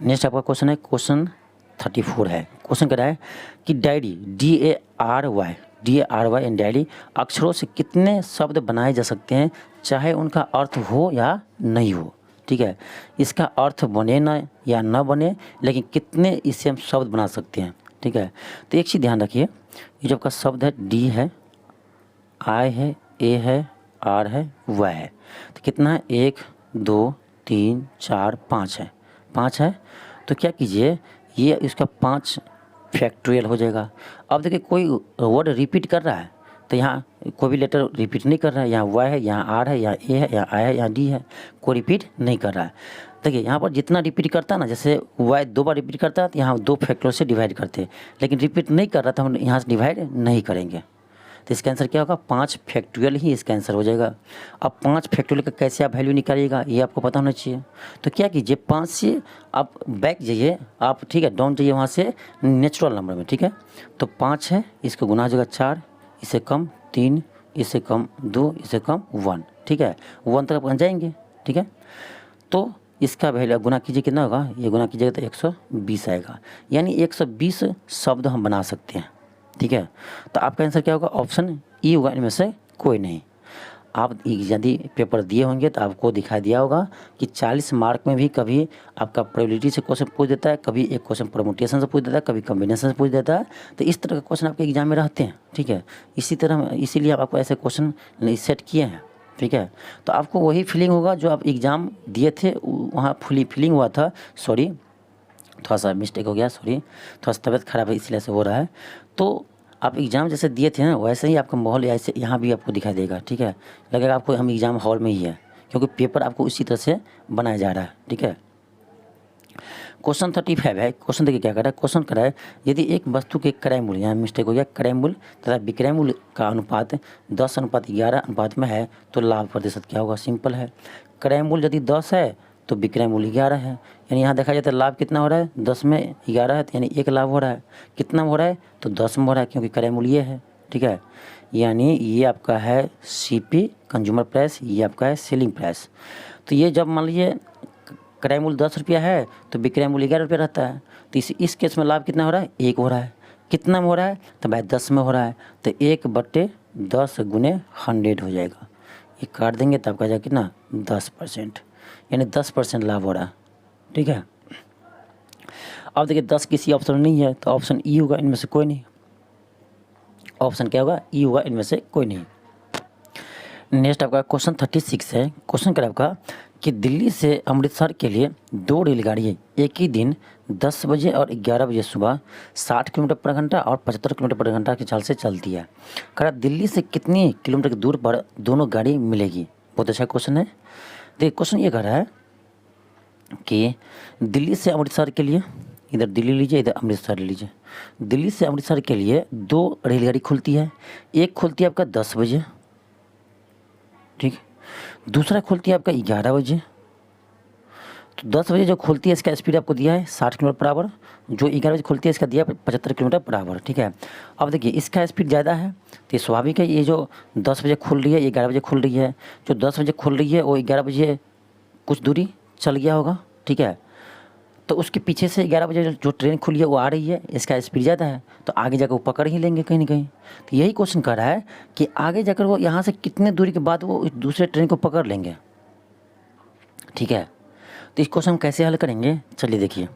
नेक्स्ट आपका क्वेश्चन है, क्वेश्चन 34 है। क्वेश्चन कह रहा है कि डायरी DARY एंड डायरी अक्षरों से कितने शब्द बनाए जा सकते हैं, चाहे उनका अर्थ हो या नहीं हो। ठीक है, इसका अर्थ बने ना या ना बने, लेकिन कितने इससे हम शब्द बना सकते हैं। ठीक है, तो एक चीज़ ध्यान रखिए, ये जो आपका शब्द है डी है, आई है, ए है, आर है, वाई है, तो कितना है, 1 2 3 4 5 है, 5 है। तो क्या कीजिए, ये इसका 5 फैक्टोरियल हो जाएगा। अब देखिए कोई वर्ड रिपीट कर रहा है, तो यहाँ कोई भी लेटर रिपीट नहीं कर रहा है, यहाँ वाई है, यहाँ आर है, यहाँ ए है, यहाँ आई है, यहाँ डी है, कोई रिपीट नहीं कर रहा है। देखिए यहाँ पर जितना रिपीट करता है ना, जैसे वाई 2 बार रिपीट करता है तो यहाँ 2 फैक्टोरियल से डिवाइड करते हैं, लेकिन रिपीट नहीं कर रहा था, हम यहाँ से डिवाइड नहीं करेंगे। तो इसका आंसर क्या होगा, 5 फैक्टोरियल ही इसका आंसर हो जाएगा। अब 5 फैक्टोरियल का कैसे आप वैल्यू निकालिएगा, ये आपको पता होना चाहिए। तो क्या कीजिए, 5 से आप बैक जाइए, आप ठीक है डाउन जाइए वहाँ से नेचुरल नंबर में। ठीक है, तो 5 है, इसको गुना हो जाएगा 4, इससे कम 3, इससे कम 2, इससे कम 1। ठीक है, 1 तक आप जाएंगे। ठीक है। ठीक है। तो इसका वैल्यू गुना कीजिए, कितना होगा, ये गुना कीजिएगा तो 120 आएगा, यानी 120 शब्द हम बना सकते हैं, ठीक है। तो आपका आंसर क्या होगा, ऑप्शन ई होगा, इनमें से कोई नहीं। आप यदि पेपर दिए होंगे तो आपको दिखाई दिया होगा कि 40 मार्क में भी कभी आपका प्रोबेबिलिटी से क्वेश्चन पूछ देता है, कभी एक क्वेश्चन परमुटेशन से पूछ देता है, कभी कॉम्बिनेशन से पूछ देता है। तो इस तरह के क्वेश्चन आपके एग्जाम में रहते हैं, ठीक है। इसी तरह इसीलिए आपको ऐसे क्वेश्चन सेट किए हैं, ठीक है। तो आपको वही फीलिंग होगा जो आप एग्ज़ाम दिए थे, वहाँ फीलिंग हुआ था। सॉरी, थोड़ा सा मिस्टेक हो गया, सॉरी, थोड़ा सा तबीयत खराब है इसलिए से हो रहा है। तो आप एग्ज़ाम जैसे दिए थे ना, वैसे ही आपका माहौल ऐसे यहाँ भी आपको दिखाई देगा, ठीक है। लगेगा आपको हम एग्ज़ाम हॉल में ही है, क्योंकि पेपर आपको उसी तरह से बनाया जा रहा है, ठीक है। क्वेश्चन 35 है। क्वेश्चन देखिए क्या कर रहा है, क्वेश्चन कर रहा है यदि एक वस्तु के क्रय मूल्य, यहाँ मिस्टेक हो गया, क्रय मूल्य तथा विक्रय मूल्य का अनुपात 10:11 अनुपात में है तो लाभ प्रतिशत क्या होगा। सिंपल है, क्रय मूल्य यदि 10 है तो विक्रय मूल्य 11 है, यानी यहाँ देखा जाए तो लाभ कितना हो रहा है, 10 में 11 है, तो यानी 1 लाभ हो रहा है। कितना हो रहा है, तो 10 में हो रहा है, क्योंकि क्रय मूल्य ये है, ठीक है। यानी ये आपका है CP कंज्यूमर प्राइस, ये आपका है सेलिंग प्राइस। तो ये जब मान लीजिए क्रय मूल्य 10 रुपया है तो विक्रय मूल्य 11 रुपया रहता है, तो इस केस में लाभ कितना हो रहा है, 1 हो रहा है। कितना में हो रहा है, तो भाई 10 में हो रहा है, तो 1/10 गुने 100 हो जाएगा। ये काट देंगे तो आपका जाएगा कितना, 10%, यानी 10% लाभ हो रहा है, ठीक है। अब देखिए 10 किसी ऑप्शन में नहीं है, तो ऑप्शन ई होगा, इनमें से कोई नहीं। ऑप्शन क्या होगा, ई होगा, इनमें से कोई नहीं। नेक्स्ट आपका क्वेश्चन 36 है। क्वेश्चन क्या आपका कि दिल्ली से अमृतसर के लिए 2 रेलगाड़ियाँ एक ही दिन 10 बजे और 11 बजे सुबह 60 किलोमीटर पर घंटा और 75 किलोमीटर पर घंटा की चाल से चलती है। कह दिल्ली से कितनी किलोमीटर की दूर पर दोनों गाड़ी मिलेगी। बहुत अच्छा क्वेश्चन है। देखिए क्वेश्चन ये कह रहा है कि दिल्ली से अमृतसर के लिए, इधर दिल्ली लीजिए, इधर अमृतसर लीजिए। दिल्ली से अमृतसर के लिए 2 रेलगाड़ी खुलती है, एक खुलती है आपका 10 बजे, ठीक, दूसरा खुलती है आपका 11 बजे। तो 10 बजे जो खुलती है इसका स्पीड आपको दिया है 60 किलोमीटर पर आवर, जो 11 बजे खुलती है इसका दिया 75 किलोमीटर पर आवर, ठीक है। अब देखिए इसका स्पीड ज़्यादा है तो ये स्वाभाविक है, ये जो 10 बजे खुल रही है ये 11 बजे खुल रही है, जो 10 बजे खुल रही है वो 11 बजे कुछ दूरी चल गया होगा, ठीक है। तो उसके पीछे से 11 बजे जो ट्रेन खुली है वो आ रही है, इसका स्पीड ज़्यादा है, तो आगे जाकर वो पकड़ ही लेंगे कहीं ना कहीं। तो यही क्वेश्चन कर रहा है कि आगे जाकर वो यहाँ से कितने दूरी के बाद वो दूसरे ट्रेन को पकड़ लेंगे, ठीक है। तो इस क्वेश्चन कैसे हल करेंगे, चलिए देखिए।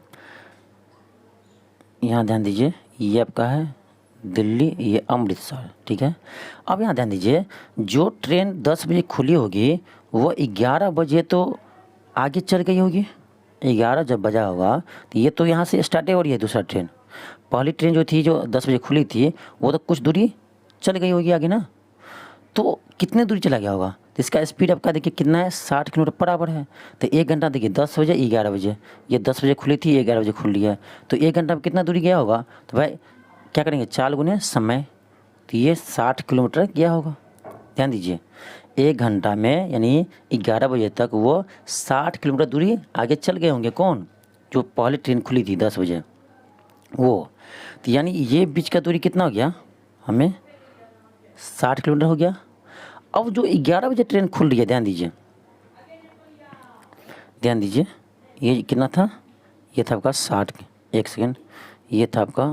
यहाँ ध्यान दीजिए, ये आपका है दिल्ली, ये अमृतसर, ठीक है। अब यहाँ ध्यान दीजिए, जो ट्रेन 10 बजे खुली होगी वो 11 बजे तो आगे चल गई होगी। 11 जब बजा होगा तो ये तो यहाँ से स्टार्ट हो रही है दूसरा ट्रेन। पहली ट्रेन जो थी जो 10 बजे खुली थी वो तो कुछ दूरी चल गई होगी आगे ना, तो कितने दूरी चला गया होगा। तो इसका स्पीड आपका देखिए कितना है, 60 किलोमीटर पर आवर है। तो 1 घंटा देखिए 10 बजे 11 बजे, ये 10 बजे खुली थी, 11 बजे खुल रही है, तो 1 घंटा में कितना दूरी गया होगा। तो भाई क्या करेंगे, 4 गुने समय, तो ये 60 किलोमीटर गया होगा। ध्यान दीजिए 1 घंटा में यानी 11 बजे तक वो 60 किलोमीटर दूरी आगे चल गए होंगे। कौन, जो पहली ट्रेन खुली थी 10 बजे वो। तो यानी ये बीच का दूरी कितना हो गया, हमें 60 किलोमीटर हो गया। अब जो 11 बजे ट्रेन खुल रही है, ध्यान दीजिए, ध्यान दीजिए, ये कितना था, ये था आपका 60, एक सेकेंड, ये था आपका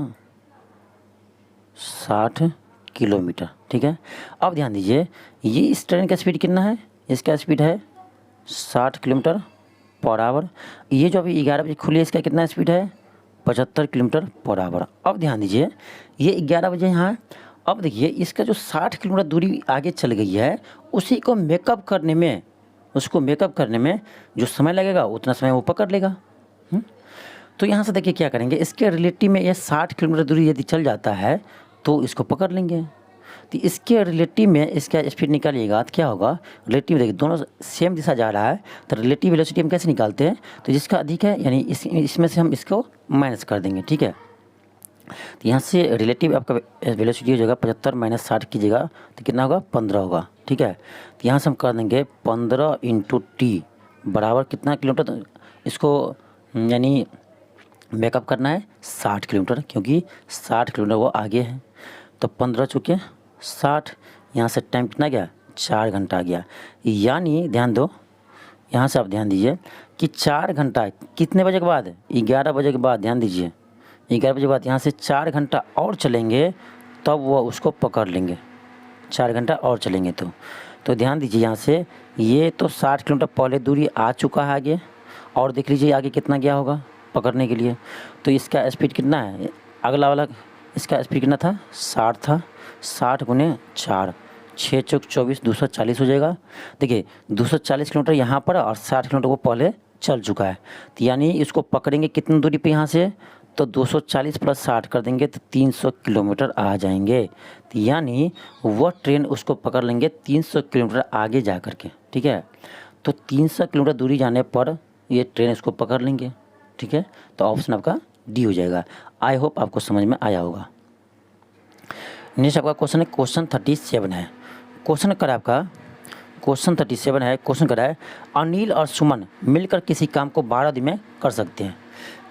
60 किलोमीटर, ठीक है। अब ध्यान दीजिए, ये इस ट्रेन का स्पीड कितना है, इसका स्पीड है 60 किलोमीटर पर आवर। ये जो अभी 11 बजे खुली है इसका कितना स्पीड है, 75 किलोमीटर पर आवर। अब ध्यान दीजिए, ये 11 बजे यहाँ है। अब देखिए इसका जो 60 किलोमीटर दूरी आगे चल गई है, उसी को मेकअप करने में, उसको मेकअप करने में जो समय लगेगा उतना समय वो पकड़ लेगा। तो यहाँ से देखिए क्या करेंगे, इसके रिलेटिव में ये 60 किलोमीटर दूरी यदि चल जाता है तो इसको पकड़ लेंगे। तो इसके रिलेटिव में इसका स्पीड निकालिएगा तो क्या होगा, रिलेटिव देखिए दोनों सेम दिशा जा रहा है, तो रिलेटिव वेलोसिटी हम कैसे निकालते हैं, तो जिसका अधिक है यानी इसमें से हम इसको माइनस कर देंगे, ठीक है। तो यहाँ से रिलेटिव आपका वेलोसिटी हो जाएगा 75 माइनस 60 कीजिएगा तो कितना होगा, 15 होगा, ठीक है। तो यहाँ से हम कर देंगे 15 × t बराबर कितना किलोमीटर, तो इसको यानी मेकअप करना है 60 किलोमीटर, क्योंकि 60 किलोमीटर वो आगे है। तो 15 चुके 60, यहाँ से टाइम कितना गया, 4 घंटा गया। यानी ध्यान दो, यहाँ से आप ध्यान दीजिए कि 4 घंटा कितने बजे के बाद, 11 बजे के बाद, ध्यान दीजिए 11 बजे के बाद यहाँ से 4 घंटा और चलेंगे तब वह उसको पकड़ लेंगे। 4 घंटा और चलेंगे तो ध्यान दीजिए यहाँ से ये तो 60 किलोमीटर पहले दूरी आ चुका है आगे, और देख लीजिए आगे कितना गया होगा पकड़ने के लिए। तो इसका स्पीड कितना है, अगला वाला इसका स्पीड कितना था, 60 था। 60 गुने 4, 6 चौक 24, 240 हो जाएगा। देखिए 240 किलोमीटर यहाँ पर और 60 किलोमीटर वो पहले चल चुका है। तो यानी इसको पकड़ेंगे कितनी दूरी पे यहाँ से, तो 240 प्लस 60 कर देंगे तो 300 किलोमीटर आ जाएंगे। तो यानी वह ट्रेन उसको पकड़ लेंगे 300 किलोमीटर आगे जा कर के, ठीक है। तो 300 किलोमीटर दूरी जाने पर ये ट्रेन इसको पकड़ लेंगे, ठीक है। तो ऑप्शन आपका डी हो जाएगा। आई होप आपको समझ में आया होगा। नेक्स्ट आपका क्वेश्चन है, क्वेश्चन 37 है। क्वेश्चन करा आपका क्वेश्चन 37 है। क्वेश्चन करा है अनिल और सुमन मिलकर किसी काम को 12 दिन में कर सकते हैं,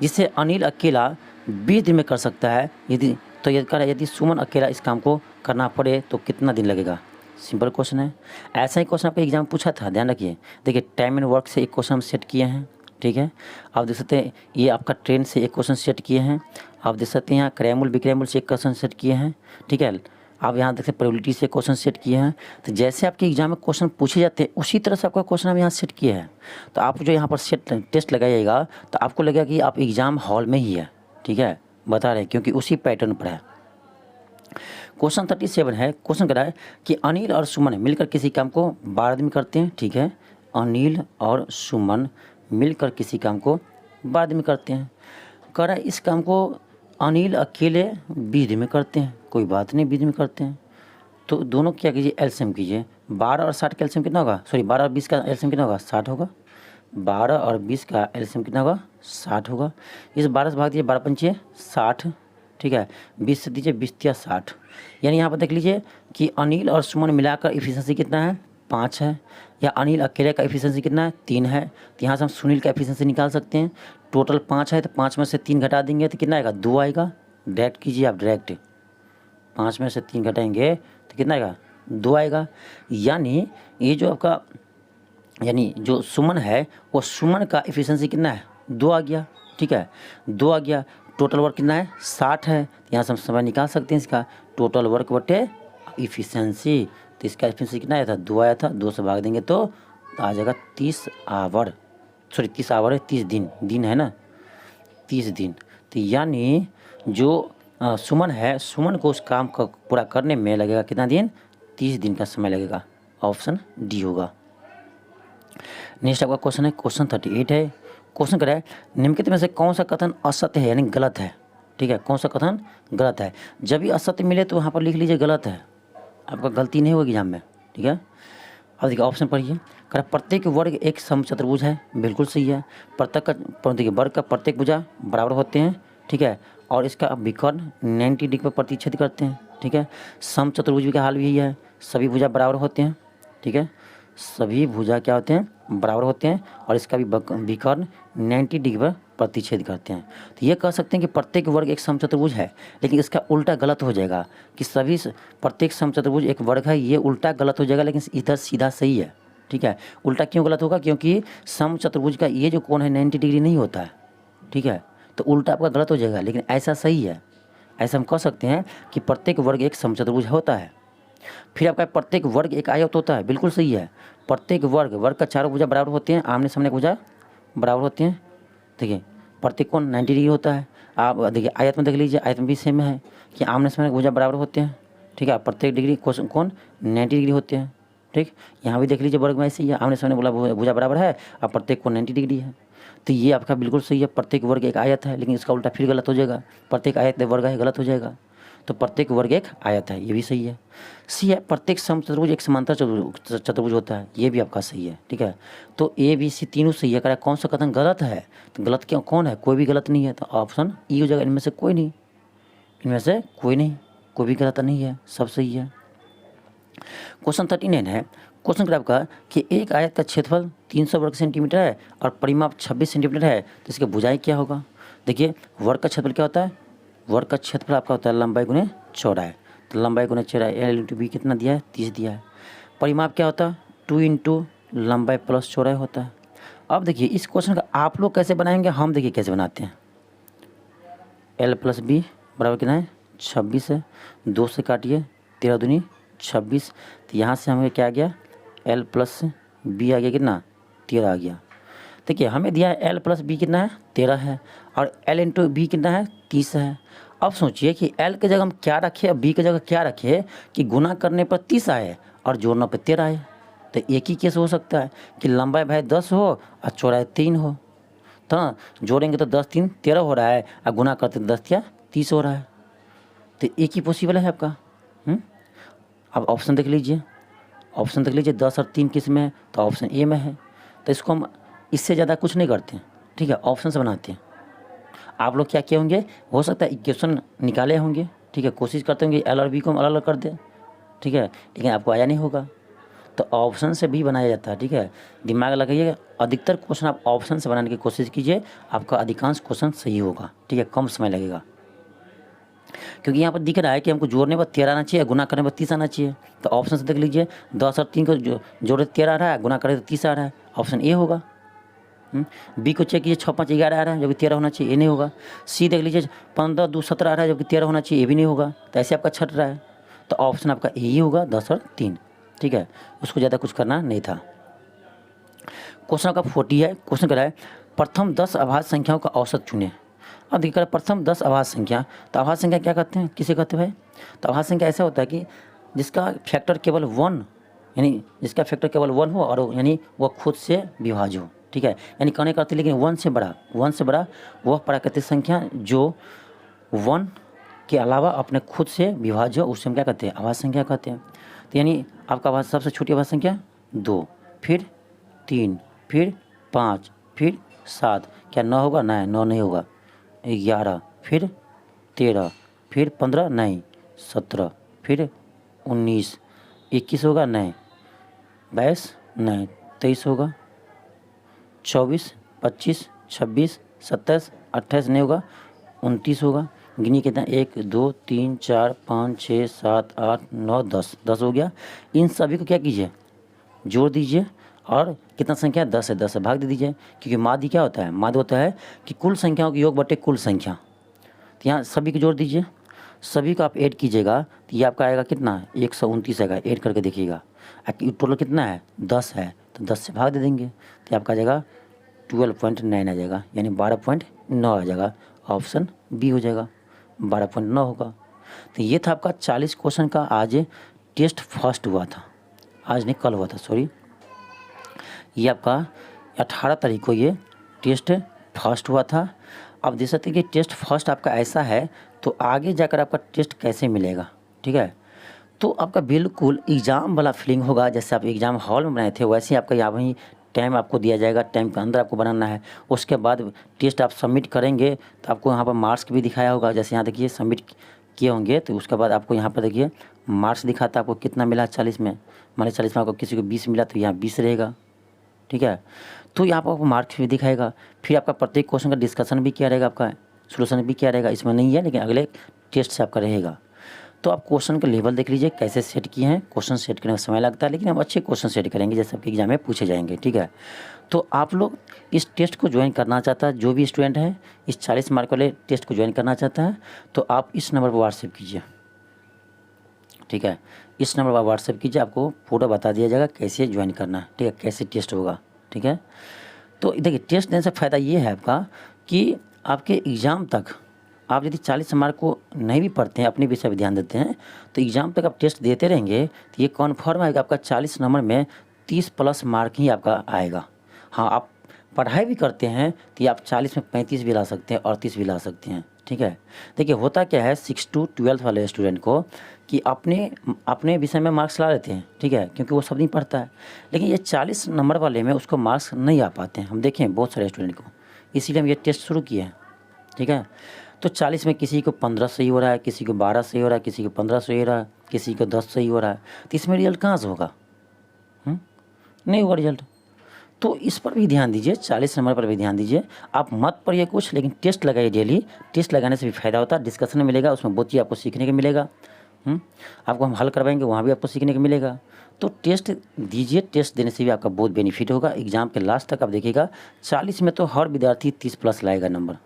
जिसे अनिल अकेला 20 दिन में कर सकता है। यदि सुमन अकेला इस काम को करना पड़े तो कितना दिन लगेगा। सिंपल क्वेश्चन है। ऐसा ही क्वेश्चन आपका एग्जाम पूछा था, ध्यान रखिए। देखिए टाइम एंड वर्क से एक क्वेश्चन हम सेट किए हैं, ठीक है। आप देख सकते हैं ये आपका ट्रेन से एक क्वेश्चन सेट किए हैं। आप देख सकते हैं यहाँ क्रैमुल विक्रैमुल से एक क्वेश्चन सेट किए हैं, ठीक है। आप यहाँ देख सकते प्रोबेबिलिटी से क्वेश्चन सेट किए हैं। तो जैसे आपके एग्जाम में क्वेश्चन पूछे जाते हैं उसी तरह से आपका क्वेश्चन हम यहाँ सेट किए हैं। तो आप जो यहाँ पर सेट टेस्ट लगाइएगा तो आपको लगेगा कि आप एग्जाम हॉल में ही है, ठीक है, बता रहे हैं, क्योंकि उसी पैटर्न पर है। क्वेश्चन 37 है। क्वेश्चन करा है कि अनिल और सुमन मिलकर किसी काम को 12 दिन में करते हैं, ठीक है। अनिल और सुमन मिलकर किसी काम को 12 दिन में करते हैं। कह रहा है इस काम को अनिल अकेले 20 दिन में करते हैं, कोई बात नहीं 20 दिन में करते हैं। तो दोनों क्या कीजिए, एलसीएम कीजिए। 12 और 60 का एलसीएम कितना होगा, सॉरी 12 और 20 का एलसीएम कितना होगा, 60 होगा। 12 और 20 का एलसीएम कितना होगा, 60 होगा। इस 12 से भाग दीजिए, 12 पंचे 60, ठीक है। 20 से दीजिए 20 या 60। यानी यहाँ पर देख लीजिए कि अनिल और सुमन मिलाकर इफिशिएंसी कितना है, 5 है। या अनिल अकेले का इफिशिएंसी कितना है, 3 है। तो यहाँ से हम सुनील का इफिशिएंसी निकाल सकते हैं। टोटल 5 है तो 5 में से 3 घटा देंगे तो कितना आएगा, 2 आएगा। डायरेक्ट कीजिए आप, डायरेक्ट 5 में से 3 घटाएंगे तो कितना आएगा, 2 आएगा। यानी ये जो आपका यानी जो सुमन है वो सुमन का इफिशिएंसी कितना है, 2 आ गया, ठीक है, 2 आ गया। टोटल वर्क कितना है, 60 है। यहाँ से हम समय निकाल सकते हैं इसका, टोटल वर्क बटे इफिशिएंसी। तो इसका इफिशिएंसी कितना आया था, 2 आया था। 2 से भाग देंगे तो आ जाएगा 30 आवर, सॉरी 30 आवर है, 30 दिन, दिन है ना, 30 दिन। तो यानी जो सुमन है, सुमन को उस काम को पूरा करने में लगेगा कितना दिन, 30 दिन का समय लगेगा। ऑप्शन डी होगा। नेक्स्ट आपका क्वेश्चन है, क्वेश्चन 38 है। क्वेश्चन करा है निम्नलिखित में से कौन सा कथन असत्य है, यानी गलत है, ठीक है। कौन सा कथन गलत है। जब भी असत्य मिले तो यहाँ पर लिख लीजिए गलत है, आपका गलती नहीं होगी एग्जाम में, ठीक है। अब देखिए ऑप्शन पढ़िए। कह रहा प्रत्येक वर्ग एक समचतुर्भुज है, बिल्कुल सही है। देखिए वर्ग का प्रत्येक भुजा बराबर होते हैं, ठीक है। और इसका विकर्ण 90 डिग्री पर प्रतिच्छेद करते हैं, ठीक है। समचतुर्भुज का हाल भी यही है, सभी भुजा बराबर होते हैं, ठीक है। सभी भुजा क्या होते हैं, बराबर होते हैं। और इसका भी विकर्ण 90 डिग्री पर प्रतिच्छेद करते हैं। तो ये कह सकते हैं कि प्रत्येक वर्ग एक समचतुर्भुज है, लेकिन इसका उल्टा गलत हो जाएगा कि प्रत्येक समचतुर्भुज एक वर्ग है, ये उल्टा गलत हो जाएगा, लेकिन इधर सीधा सही है, ठीक है। उल्टा क्यों गलत होगा, क्योंकि समचतुर्भुज का ये जो कोण है 90 डिग्री नहीं होता है, ठीक है। तो उल्टा आपका गलत हो जाएगा, लेकिन ऐसा सही है। ऐसा हम कह सकते हैं कि प्रत्येक वर्ग एक समचतुर्भुज होता है। फिर आपका प्रत्येक वर्ग एक आयत होता है, बिल्कुल सही है। प्रत्येक वर्ग का चारों भुजा बराबर होते हैं, आमने सामने भुजा बराबर होते हैं। देखिए प्रत्येक कोण 90 डिग्री होता है। आप देखिए आयत में देख लीजिए, आयत में भी सेम है कि आमने सामने भुजा बराबर होते हैं, ठीक है। प्रत्येक डिग्री कोण 90 डिग्री होते हैं, ठीक। यहाँ भी देख लीजिए वर्ग में ऐसे ही है, आमने सामने भुजा बराबर है और प्रत्येक कोण 90 डिग्री है। तो ये आपका बिल्कुल सही है, प्रत्येक वर्ग एक आयत है, लेकिन इसका उल्टा फिर गलत हो जाएगा, प्रत्येक आयत वर्ग है, गलत हो जाएगा। तो प्रत्येक वर्ग एक आयत है, ये भी सही है। सी है प्रत्येक समचतुर्भुज एक समांतर चतुर्भुज होता है, ये भी आपका सही है, ठीक है। तो ए बी सी तीनों सही है। कह रहा है कौन सा कथन गलत है, तो गलत क्यों कौन है, कोई भी गलत नहीं है। तो ऑप्शन ई हो जाएगा, इनमें से कोई नहीं, इनमें से कोई नहीं, कोई भी गलत नहीं है, सब सही है। क्वेश्चन 39 है। क्वेश्चन करा आपका कि एक आयत का क्षेत्रफल 300 वर्ग सेंटीमीटर है और परिमाप 26 सेंटीमीटर है, तो इसकी भुजाएं क्या होगा। देखिए वर्ग का क्षेत्रफल क्या होता है, वर्ग का क्षेत्रफल आपका होता है लंबाई गुने चौड़ाई। तो लंबाई गुने चौड़ाई एल इंटू बी कितना दिया है, 30 दिया है। परिमाप क्या होता है, 2 इंटू लंबाई प्लस चौड़ाई होता है। अब देखिए इस क्वेश्चन का आप लोग कैसे बनाएंगे, हम देखिए कैसे बनाते हैं। l प्लस बी बराबर कितना है 26 है, 2 से काटिए 13 दूनी 26, तो यहाँ से हमें क्या आ गया l प्लस बी आ गया कितना 13 आ गया। देखिए हमें दिया है l प्लस बी कितना है 13 है और l इंटू बी कितना है 30 है। अब सोचिए कि l की जगह हम क्या रखें और b की जगह क्या रखें कि गुना करने पर 30 आए और जोड़ने पर 13 आए। तो एक ही केस हो सकता है कि लंबाई भाई 10 हो और चौड़ाई 3 हो, तो जोड़ेंगे तो 10 3 13 हो रहा है और गुना करते 10 क्या 30 हो रहा है। तो एक ही पॉसिबल है आपका। अब ऑप्शन देख लीजिए, ऑप्शन देख लीजिए 10 और 3 किस में है, तो ऑप्शन ए में है। तो इसको हम इससे ज़्यादा कुछ नहीं करते हैं, ठीक है, ऑप्शन से बनाते हैं। आप लोग क्या किए होंगे, हो सकता है इक्वेशन निकाले होंगे, ठीक है, कोशिश करते होंगे एल और बी को हम अलग अलग कर दें, ठीक है, लेकिन आपको आया नहीं होगा। तो ऑप्शन से भी बनाया जाता है, ठीक है, दिमाग लगाइएगा। अधिकतर क्वेश्चन आप ऑप्शन से बनाने की कोशिश कीजिए, आपका अधिकांश क्वेश्चन सही होगा, ठीक है, कम समय लगेगा। क्योंकि यहाँ पर दिख रहा है कि हमको जोड़ने पर 13 आना चाहिए, गुना करने पर 30 आना चाहिए। तो ऑप्शन से देख लीजिए 10 और 3 को जोड़े 13 आ रहा है, गुना करे तो 30 आ रहा है, ऑप्शन ए होगा। बी को चेक कीजिए 6 5 11 आ रहा है जबकि 13 होना चाहिए, ये नहीं होगा। सी देख लीजिए 15 2 17 आ रहा है जबकि 13 होना चाहिए, ये भी नहीं होगा। तो ऐसे आपका छट रहा है, तो ऑप्शन आपका ए ही होगा 10 और 3, ठीक है, उसको ज़्यादा कुछ करना नहीं था। क्वेश्चन आपका 40 है, क्वेश्चन कह रहा है प्रथम 10 अभाज्य संख्याओं का औसत चुनें। अब देखिए प्रथम 10 अभाज्य संख्या, तो अभाज्य संख्या क्या कहते हैं, किसे कहते हैं भाई, तो अभाज्य संख्या ऐसा होता है कि जिसका फैक्टर केवल 1, यानी जिसका फैक्टर केवल 1 हो और यानी वह खुद से विभाज्य हो, ठीक है, यानी कहने करते लेकिन 1 से बड़ा वह प्राकृतिक संख्या जो 1 के अलावा अपने खुद से विभाज्य हो, उससे हम क्या कहते हैं अभाज्य संख्या कहते हैं। तो यानी आपका अभाज्य सबसे छोटी अभाज्य संख्या 2, फिर 3, फिर 5, फिर 7, क्या 9 होगा, नहीं 9 नहीं होगा, 11, फिर 13, फिर 15 नहीं, 17, फिर 19, 21 होगा नहीं, 22 नहीं, 23 होगा, 24, 25, 26, 27, 28 नहीं होगा, 29 होगा। गिनिए कितना 1 2 3 4 5 6 7 8 9 10 हो गया। इन सभी को क्या कीजिए जोड़ दीजिए और कितना संख्या 10 है, 10 से भाग दे दीजिए, क्योंकि माध्य क्या होता है, माध्य होता है कि कुल संख्याओं के योग बटे कुल संख्या। तो यहाँ सभी को जोड़ दीजिए, सभी को आप ऐड कीजिएगा तो ये आपका आएगा कितना 129 आएगा, ऐड करके देखिएगा। टोटल कितना है 10 है, तो 10 से भाग दे देंगे तो आपका आ जाएगा 12.9 आ जाएगा, यानी 12.9 आ जाएगा, ऑप्शन बी हो जाएगा, 12.9 होगा। तो ये था आपका 40 क्वेश्चन का आज टेस्ट फर्स्ट हुआ था, आज नहीं कल हुआ था, सॉरी, ये आपका 18 तारीख को ये टेस्ट फर्स्ट हुआ था। अब देख सकते हैं कि टेस्ट फर्स्ट आपका ऐसा है तो आगे जाकर आपका टेस्ट कैसे मिलेगा, ठीक है, तो आपका बिल्कुल एग्ज़ाम वाला फीलिंग होगा, जैसे आप एग्ज़ाम हॉल में बनाए थे वैसे ही आपका यहाँ वहीं टाइम आपको दिया जाएगा, टाइम के अंदर आपको बनाना है। उसके बाद टेस्ट आप सबमिट करेंगे तो आपको यहाँ पर मार्क्स भी दिखाया होगा, जैसे यहाँ देखिए सबमिट किए होंगे तो उसके बाद आपको यहाँ पर देखिए मार्क्स दिखाता है आपको कितना मिला 40 में, मान लीजिए 40 में आपको किसी को 20 मिला तो यहाँ 20 रहेगा, ठीक है, तो यहाँ पर आपको मार्क्स भी दिखाएगा। फिर आपका प्रत्येक क्वेश्चन का डिस्कशन भी किया रहेगा, आपका सोल्यूशन भी किया रहेगा, इसमें नहीं है लेकिन अगले टेस्ट से आपका रहेगा। तो आप क्वेश्चन का लेवल देख लीजिए कैसे सेट किए हैं, क्वेश्चन सेट करने में समय लगता है लेकिन हम अच्छे क्वेश्चन सेट करेंगे जैसे आपके एग्जाम में पूछे जाएंगे, ठीक है। तो आप लोग इस टेस्ट को ज्वाइन करना चाहता है, जो भी स्टूडेंट है इस 40 मार्क वाले टेस्ट को ज्वाइन करना चाहता है तो आप इस नंबर पर व्हाट्सएप कीजिए, ठीक है, इस नंबर पर व्हाट्सएप कीजिए, आपको पूरा बता दिया जाएगा कैसे ज्वाइन करना है, ठीक है, कैसे टेस्ट होगा, ठीक है। तो देखिए टेस्ट देने से फ़ायदा ये है आपका कि आपके एग्ज़ाम तक आप यदि 40 मार्क को नहीं भी पढ़ते हैं, अपने विषय पर ध्यान देते हैं तो एग्ज़ाम तक आप टेस्ट देते रहेंगे तो ये कन्फर्म है कि आपका 40 नंबर में 30 प्लस मार्क ही आपका आएगा। हाँ, आप पढ़ाई भी करते हैं तो ये आप 40 में 35 भी ला सकते हैं, 38 भी ला सकते हैं, ठीक है। देखिए होता क्या है 6 to 12 वाले स्टूडेंट को कि अपने विषय में मार्क्स ला लेते हैं, ठीक है, क्योंकि वो सब नहीं पढ़ता है, लेकिन ये 40 नंबर वाले में उसको मार्क्स नहीं आ पाते हैं। हम देखें बहुत सारे स्टूडेंट को, इसीलिए हम ये टेस्ट शुरू किए हैं, ठीक है। तो 40 में किसी को 15 सही हो रहा है, किसी को 12 सही हो रहा है, किसी को 15 सही हो रहा है, किसी को 10 सही हो रहा है, तो इसमें रिजल्ट कहाँ से होगा, नहीं होगा रिजल्ट। तो इस पर भी ध्यान दीजिए, 40 नंबर पर भी ध्यान दीजिए। आप मत पढ़िए कुछ, लेकिन टेस्ट लगाइए डेली। टेस्ट लगाने से भी फायदा होता है, डिस्कशन मिलेगा, उसमें बहुत चीज़ आपको सीखने को मिलेगा। आपको हम हल करवाएंगे, वहाँ भी आपको सीखने को मिलेगा। तो टेस्ट दीजिए, टेस्ट देने से भी आपका बहुत बेनिफिट होगा। एग्ज़ाम के लास्ट तक आप देखिएगा 40 में तो हर विद्यार्थी 30 प्लस लाएगा नंबर,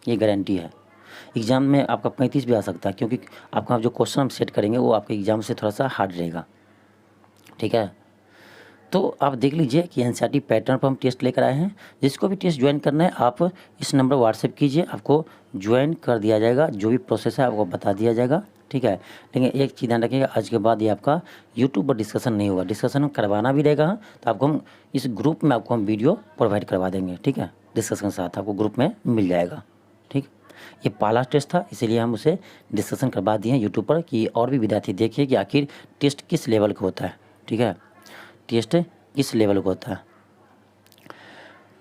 ये गारंटी है। एग्ज़ाम में आपका 35 भी आ सकता है, क्योंकि आपका जो क्वेश्चन हम सेट करेंगे वो आपके एग्ज़ाम से थोड़ा सा हार्ड रहेगा, ठीक है। तो आप देख लीजिए कि एनसीईआरटी पैटर्न पर हम टेस्ट लेकर आए हैं। जिसको भी टेस्ट ज्वाइन करना है आप इस नंबर व्हाट्सएप कीजिए, आपको ज्वाइन कर दिया जाएगा। जो भी प्रोसेस है आपको बता दिया जाएगा, ठीक है। लेकिन एक चीज़ ध्यान रखिएगा, आज के बाद ये आपका यूट्यूब पर डिस्कशन नहीं होगा। डिस्कशन करवाना भी रहेगा तो आपको हम इस ग्रुप में आपको हम वीडियो प्रोवाइड करवा देंगे, ठीक है। डिस्कशन के साथ आपको ग्रुप में मिल जाएगा, ठीक। ये पहला टेस्ट था, इसीलिए हम उसे डिस्कशन करवा दिए हैं यूट्यूब पर कि और भी विद्यार्थी देखिए कि आखिर टेस्ट किस लेवल का होता है, ठीक है। टेस्ट किस लेवल का होता है।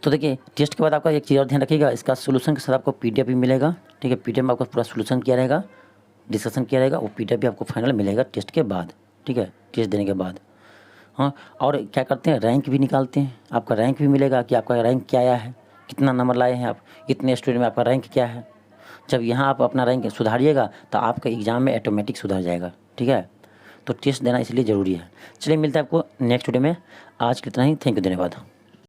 तो देखिए टेस्ट के बाद आपका एक चीज़ और ध्यान रखिएगा, इसका सोल्यूशन के साथ आपको पीडीएफ भी मिलेगा, ठीक है। पीडीएफ में आपका पूरा सोल्यूशन किया रहेगा, डिस्कशन किया रहेगा, वो पीडीएफ भी आपको फाइनल मिलेगा टेस्ट के बाद, ठीक है, टेस्ट देने के बाद। हाँ, और क्या करते हैं, रैंक भी निकालते हैं। आपका रैंक भी मिलेगा कि आपका रैंक क्या आया है, कितना नंबर लाए हैं आप, इतने स्टूडेंट में आपका रैंक क्या है। जब यहाँ आप अपना रैंक सुधारिएगा तो आपका एग्ज़ाम में ऑटोमेटिक सुधर जाएगा, ठीक है। तो टेस्ट देना इसलिए ज़रूरी है। चलिए मिलता है आपको नेक्स्ट वीडियो में। आज कितना ही, थैंक यू, धन्यवाद।